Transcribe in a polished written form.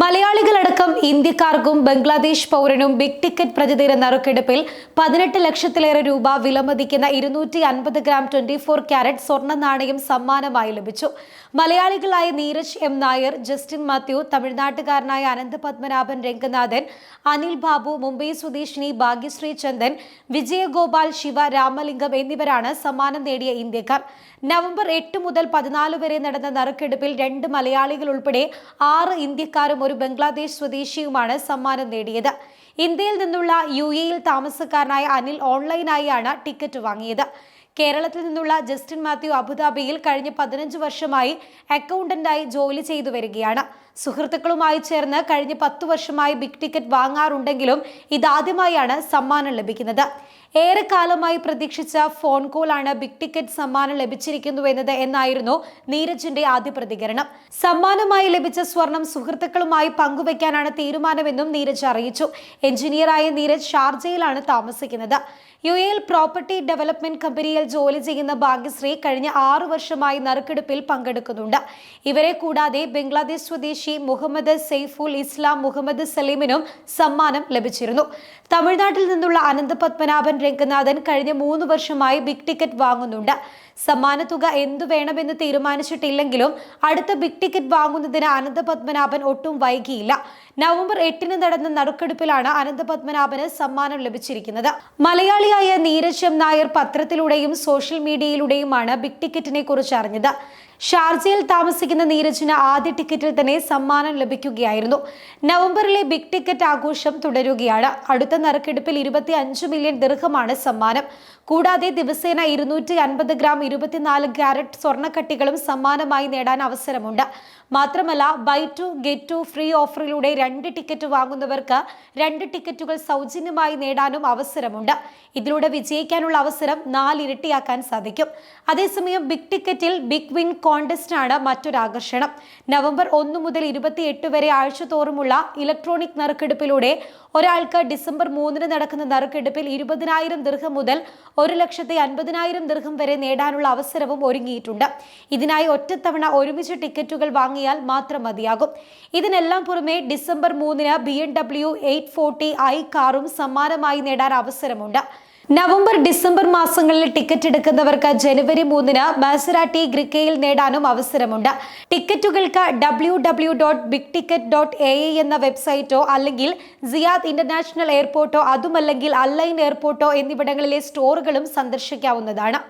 മലയാളികളടക്കം ഇന്ത്യക്കാർക്കും ബംഗ്ലാദേശ് പൗരനും big ticket പ്രതിദിന നറുക്കെടുപ്പിൽ 18 ലക്ഷത്തിലേറെ രൂപ വിലമതിക്കുന്ന 250 ഗ്രാം 24 ക്യാരറ്റ് സ്വർണ്ണ നാണയം സമ്മാനമായി ലഭിച്ചു. മലയാളികളായ Neeraj M Nair, Justin Mathew, തമിഴ്നാട്ടുകാരനായ Ananthapadmanabhan Ranganathan, Anil Babu, Mumbai സ്വദേശിനി ഭാഗ്യശ്രീ ചന്ദൻ, വിജയഗോപാൽ, ശിവ രാമലിംഗം എന്നിവരാണ് സമ്മാനം നേടിയ ഇന്ത്യക്കാർ. നവംബർ 8 മുതൽ 14 വരെ നടന്ന നറുക്കെടുപ്പിൽ 2 മലയാളികൾ ഉൾപ്പെടെ 6 ഇന്ത്യക്കാരും ഒരു ബംഗ്ലാദേശ് സ്വദേശിയുമാണ് സമ്മാനം നേടിയത്. ഇന്ത്യയിൽ നിന്നുള്ള UAE താമസക്കാരനായ അനിൽ ഓൺലൈനായാണ് ടിക്കറ്റ് വാങ്ങിയത്. കേരളത്തിൽ നിന്നുള്ള ജസ്റ്റിൻ മാത്യു അബുദാബിയിൽ കഴിഞ്ഞ 15 വർഷമായി അക്കൗണ്ടന്റായി ജോലി ചെയ്തു വരികയാണ്. സുഹൃത്തുക്കളുമായി ചേർന്ന് കഴിഞ്ഞ 10 വർഷമായി ബിഗ് ടിക്കറ്റ് വാങ്ങാറുണ്ടെങ്കിലും ഇതാദ്യമായാണ് സമ്മാനം ലഭിക്കുന്നത്. ഏറെക്കാലമായി പ്രതീക്ഷിച്ച ഫോൺ കോളാണ് ബിഗ് ടിക്കറ്റ് സമ്മാനം ലഭിച്ചിരിക്കുന്നുവെന്നത് എന്നായിരുന്നു നീരജിന്റെ ആദ്യ പ്രതികരണം. സമ്മാനമായി ലഭിച്ച സ്വർണം സുഹൃത്തുക്കളുമായി പങ്കുവയ്ക്കാനാണ് തീരുമാനമെന്നും നീരജ് അറിയിച്ചു. എഞ്ചിനീയറായ നീരജ് ഷാർജയിലാണ് താമസിക്കുന്നത്. UAE പ്രോപ്പർട്ടി ഡെവലപ്മെന്റ് കമ്പനിയിൽ ജോലി ചെയ്യുന്ന ഭാഗ്യശ്രീ കഴിഞ്ഞ 6 വർഷമായി നറുക്കെടുപ്പിൽ പങ്കെടുക്കുന്നുണ്ട്. ഇവരെ കൂടാതെ ബംഗ്ലാദേശ് സ്വദേശി മുഹമ്മദ് സെയ്ഫുൽ ഇസ്ലാം മുഹമ്മദ് സലീമിനും സമ്മാനം ലഭിച്ചിരുന്നു. തമിഴ്നാട്ടിൽ നിന്നുള്ള അനന്തപത്മനാഭൻ രംഗനാഥൻ കഴിഞ്ഞ 3 വർഷമായി ബിഗ് ടിക്കറ്റ് വാങ്ങുന്നുണ്ട്. സമ്മാനത്തുക എന്തു വേണമെന്ന് തീരുമാനിച്ചിട്ടില്ലെങ്കിലും അടുത്ത ബിഗ് ടിക്കറ്റ് വാങ്ങുന്നതിന് അനന്തപത്മനാഭൻ ഒട്ടും വൈകിയില്ല. നവംബർ 8 നടന്ന നറുക്കെടുപ്പിലാണ് അനന്തപത്മനാഭന് സമ്മാനം ലഭിച്ചിരിക്കുന്നത്. മലയാളിയായ നീരജ് എം നായർ പത്രത്തിലൂടെയും സോഷ്യൽ മീഡിയയിലൂടെയുമാണ് ബിഗ് ടിക്കറ്റിനെ കുറിച്ച് അറിഞ്ഞത്. ഷാർജയിൽ താമസിക്കുന്ന നീരജിന് ആദ്യ ടിക്കറ്റിൽ തന്നെ സമ്മാനം ലഭിക്കുകയായിരുന്നു. നവംബറിലെ ബിഗ് ടിക്കറ്റ് ആഘോഷം തുടരുകയാണ്. അടുത്ത നറുക്കെടുപ്പിൽ 25 മില്യൺ ദിർഹമാണ് സമ്മാനം. കൂടാതെ ദിവസേന 250 ഗ്രാം 24 ക്യാരറ്റ് സ്വർണ്ണക്കട്ടികളും സമ്മാനമായി നേടാൻ അവസരമുണ്ട്. മാത്രമല്ല, buy two get two free ഓഫറിലൂടെ 2 ടിക്കറ്റ് വാങ്ങുന്നവർക്ക് 2 ടിക്കറ്റുകൾ സൗജന്യമായി നേടാനും അവസരമുണ്ട്. ഇതിലൂടെ വിജയിക്കാനുള്ള അവസരം 4 ഇരട്ടിയാക്കാൻ സാധിക്കും. അതേസമയം ബിഗ് ടിക്കറ്റിൽ ബിഗ് വിൻ കോൺടെസ്റ്റ് ആണ് മറ്റൊരു ആകർഷണം. നവംബർ 1 മുതൽ 28 വരെ ആഴ്ചതോറുമുള്ള ഇലക്ട്രോണിക് നറുക്കെടുപ്പിലൂടെ ഒരാൾക്ക് ഡിസംബർ 3 നടക്കുന്ന നറുക്കെടുപ്പിൽ 20,000 ദിർഹം മുതൽ 1,50,000 ദിർഹം വരെ നേടാനുള്ള അവസരവും ഒരുങ്ങിയിട്ടുണ്ട്. ഇതിനായി ഒറ്റത്തവണ ഒരുമിച്ച് ടിക്കറ്റുകൾ വാങ്ങിയാൽ മാത്രം മതിയാകും. ഇതിനെല്ലാം പുറമെ ഡിസംബർ 3 BMW 840i കാറും സമ്മാനമായി നേടാൻ അവസരമുണ്ട്. നവംബർ ഡിസംബർ മാസങ്ങളിൽ ടിക്കറ്റ് എടുക്കുന്നവർക്ക് ജനുവരി 3 മാസറാട്ടി ഗ്രിക്കയിൽ നേടാനും അവസരമുണ്ട്. ടിക്കറ്റുകൾക്ക് www.bigticket.ai എന്ന വെബ്സൈറ്റോ അല്ലെങ്കിൽ സിയാദ് ഇന്റർനാഷണൽ എയർപോർട്ടോ അതുമല്ലെങ്കിൽ അല്ലൈൻ എയർപോർട്ടോ എന്നിവിടങ്ങളിലെ സ്റ്റോറുകളും സന്ദർശിക്കാവുന്നതാണ്.